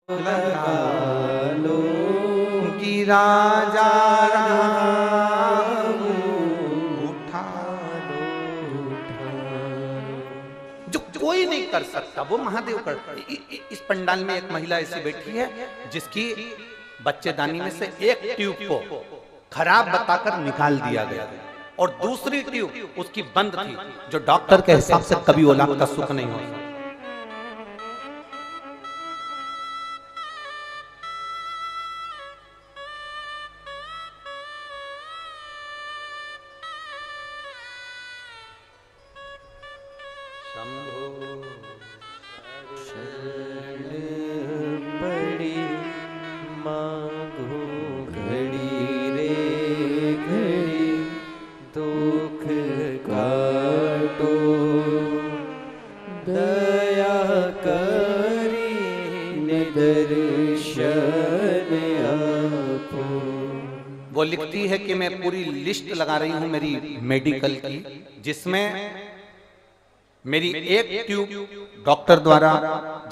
लगा लो गिरा जा रहा हूं, उठा लो, जो कोई नहीं कर सकता वो महादेव कर। इस पंडाल में एक महिला ऐसी बैठी है जिसकी बच्चेदानी में से एक ट्यूब को खराब बताकर निकाल दिया गया और दूसरी ट्यूब उसकी बंद थी, जो डॉक्टर के हिसाब से कभी औलाद का सुख नहीं हो सकता। वो लिखती है कि मैं पूरी लिस्ट लगा रही हूं मेरी मेडिकल की, जिसमें मेरी एक ट्यूब डॉक्टर द्वारा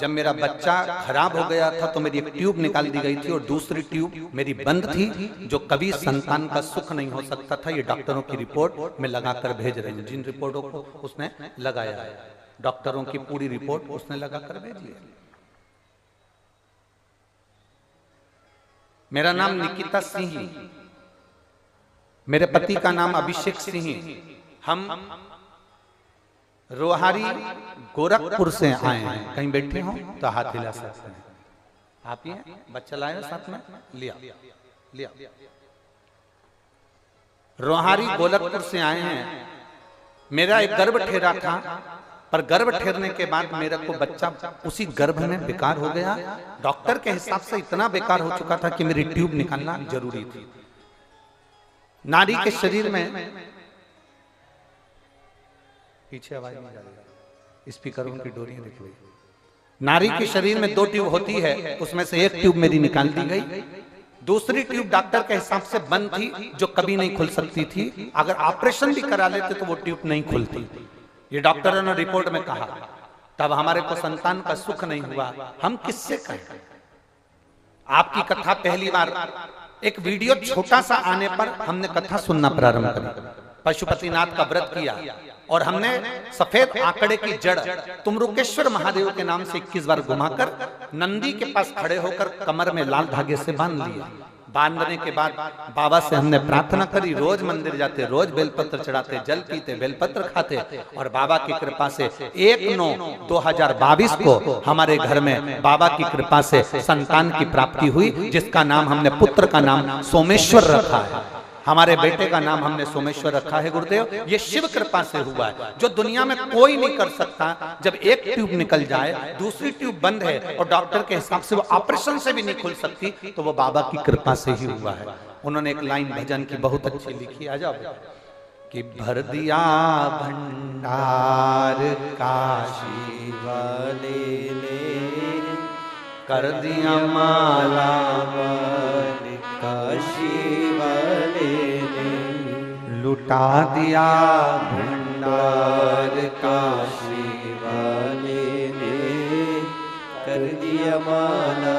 जब मेरा बच्चा खराब हो गया था तो मेरी एक ट्यूब निकाल दी गई थी और दूसरी ट्यूब मेरी बंद थी, जो कभी संतान का सुख नहीं हो सकता था। ये डॉक्टरों की रिपोर्ट में लगाकर भेज रही हूं, जिन रिपोर्टों को उसने लगाया है, डॉक्टरों की पूरी रिपोर्ट उसने लगाकर भेजी है। मेरा नाम निकिता सिंह, मेरे पति का नाम अभिषेक सिंह। हम रोहारी गोरखपुर से आए हैं। कहीं बैठे हो तो हाथ हिला सकते हैं। आप ही हैं? बच्चा लाए हो साथ में? लिया लिया। रोहारी गोरखपुर से आए हैं। मेरा एक गर्भ ठहरा था, पर गर्भ ठहरने के बाद मेरे को बच्चा उसी गर्भ में बेकार हो गया। डॉक्टर के हिसाब से इतना बेकार हो चुका था कि मेरी ट्यूब निकालना जरूरी थी। नारी के शरीर में, पीछे आवाज नहीं जा रही, स्पीकरों की डोरियां दिख रही। नारी के शरीर में 2 ट्यूब होती है, उसमें से एक ट्यूब मेरी निकाल दी गई, दूसरी ट्यूब डॉक्टर के हिसाब से बंद थी, जो कभी नहीं खुल सकती थी। अगर ऑपरेशन भी करा लेते तो वो ट्यूब नहीं खुलती। ये डॉक्टरों ने रिपोर्ट में कहा। तब हमारे को संतान का सुख नहीं हुआ। हम किससे कहें? आपकी कथा पहली बार एक वीडियो छोटा सा आने पर हमने कथा सुनना प्रारंभ करी। पशुपतिनाथ का व्रत किया और हमने सफेद आंकड़े की जड़ तुमरुकेश्वर महादेव के नाम से 21 बार घुमाकर नंदी के पास खड़े होकर कमर में लाल धागे से बांध लिया। बांधने के बाद बाबा से हमने प्रार्थना करी, रोज मंदिर जाते, रोज बेलपत्र चढ़ाते, जल पीते, बेलपत्र खाते, और बाबा की कृपा से 1/9/2022 को हमारे घर में बाबा की कृपा से संतान की प्राप्ति हुई, जिसका नाम हमने, पुत्र का नाम सोमेश्वर रखा है। हमारे बेटे का नाम हमने सोमेश्वर रखा है। गुरुदेव, ये शिव कृपा से हुआ है, जो दुनिया में कोई नहीं कर सकता। जब एक ट्यूब निकल जाए, दूसरी ट्यूब बंद है और डॉक्टर के हिसाब से वो ऑपरेशन से भी नहीं खुल सकती, तो वो बाबा की कृपा से ही हुआ है। उन्होंने एक लाइन भजन की बहुत अच्छी लिखी, आ जाओ, कि भर दिया भंडार काशी वाले ने, कर दिया माला काशी वाले ने, लुटा दिया भंडार काशी वाले ने, कर दिया माला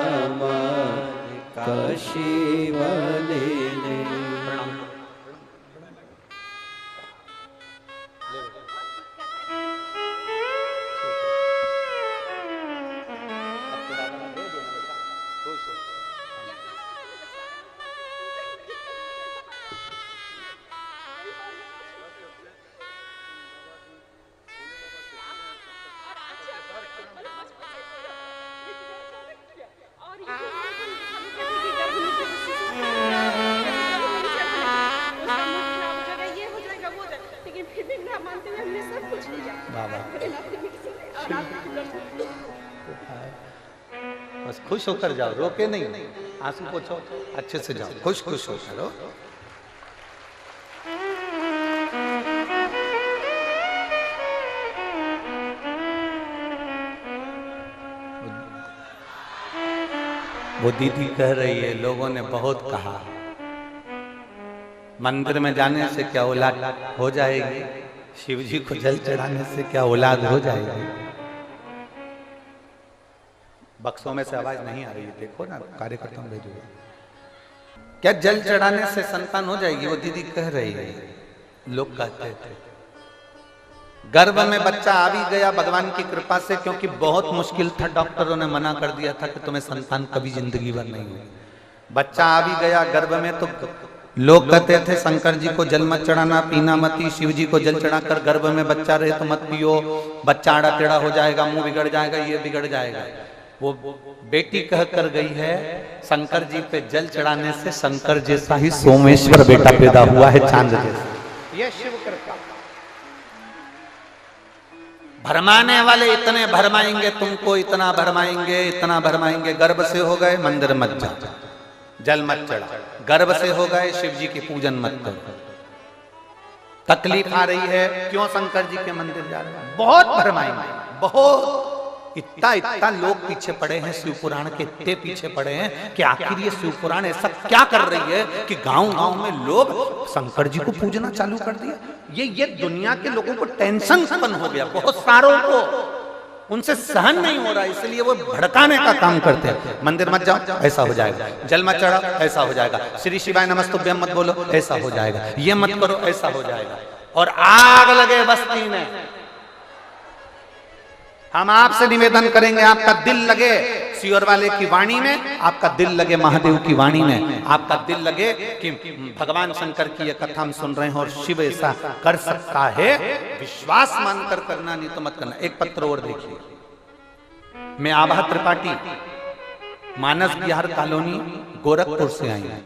काशी वाले ने। बस खुश होकर जाओ, रोके नहीं, आंसू पोछो, अच्छे से जाओ, खुश खुश होकर हो। वो दीदी कह रही है, लोगों ने बहुत कहा मंदिर में जाने से क्या औलाद हो जाएगी, शिव जी को जल चढ़ाने से क्या औलाद हो जाएगी। बक्सों में से आवाज नहीं आ रही है, देखो ना कार्यकर्ता भेजो। क्या जल चढ़ाने से संतान हो जाएगी? वो दीदी कह रही है, लोग कहते थे। गर्भ में बच्चा आ भी गया भगवान की कृपा से, क्योंकि बहुत मुश्किल था, डॉक्टरों ने मना कर दिया था कि तुम्हें संतान कभी जिंदगी भर नहीं होगी। बच्चा आ भी गया गर्भ में, तो लोग कहते थे शंकर जी को जल मत चढ़ाना, पीना मत, शिव जी को जल चढ़ाकर गर्भ में बच्चा रहे तो मत पियो, बच्चा आड़ा टेढ़ा हो जाएगा, मुंह बिगड़ जाएगा, ये बिगड़ जाएगा। वो बेटी कह कर गई है, शंकर जी पे जल चढ़ाने से शंकर जैसा ही सोमेश्वर बेटा पैदा हुआ है, चांद जैसा। ये शिव कृपा। भरमाने वाले इतने भरमाएंगे तुमको, इतना भरमाएंगे, इतना भरमाएंगे। गर्भ से हो गए मंदिर मत जा, जल मत चढ़ा। गर्भ से हो गए शिव जी की पूजन मत करो। तकलीफ आ रही है, क्यों शंकर जी के मंदिर जा रहे हैं? बहुत भरमाएंगे, बहुत। इतना लोग पीछे पड़े हैं शिव पुराण के, इतने पीछे पड़े हैं कि आखिर ये शिव पुराण ऐसा क्या कर रही है कि गांव-गांव में लोग शंकर जी को पूजना चालू कर दिया। ये दुनिया के लोगों को टेंशन उत्पन्न हो गया, बहुत सारों को, उनसे सहन नहीं हो रहा, इसलिए वो भड़काने का काम करते हैं। मंदिर मत जाओ, ऐसा हो जाएगा। जल मत चढ़ाओ, ऐसा हो जाएगा। श्री शिवाय नमस्तुभ्यम मत बोलो, ऐसा हो जाएगा। ये मत करो, ऐसा हो जाएगा। और आग लगे बस्ती में। हम आपसे निवेदन करेंगे, आपका दिल लगे सियोर वाले की वाणी में, आपका दिल लगे महादेव की वाणी में, आपका दिल लगे कि भगवान शंकर की ये कथा हम सुन रहे हैं और शिव ऐसा कर सकता है। विश्वास मानकर करना, नहीं तो मत करना। एक पत्र और देखिए। मैं आभा त्रिपाठी, मानस विहार कॉलोनी, गोरखपुर से आई हूं।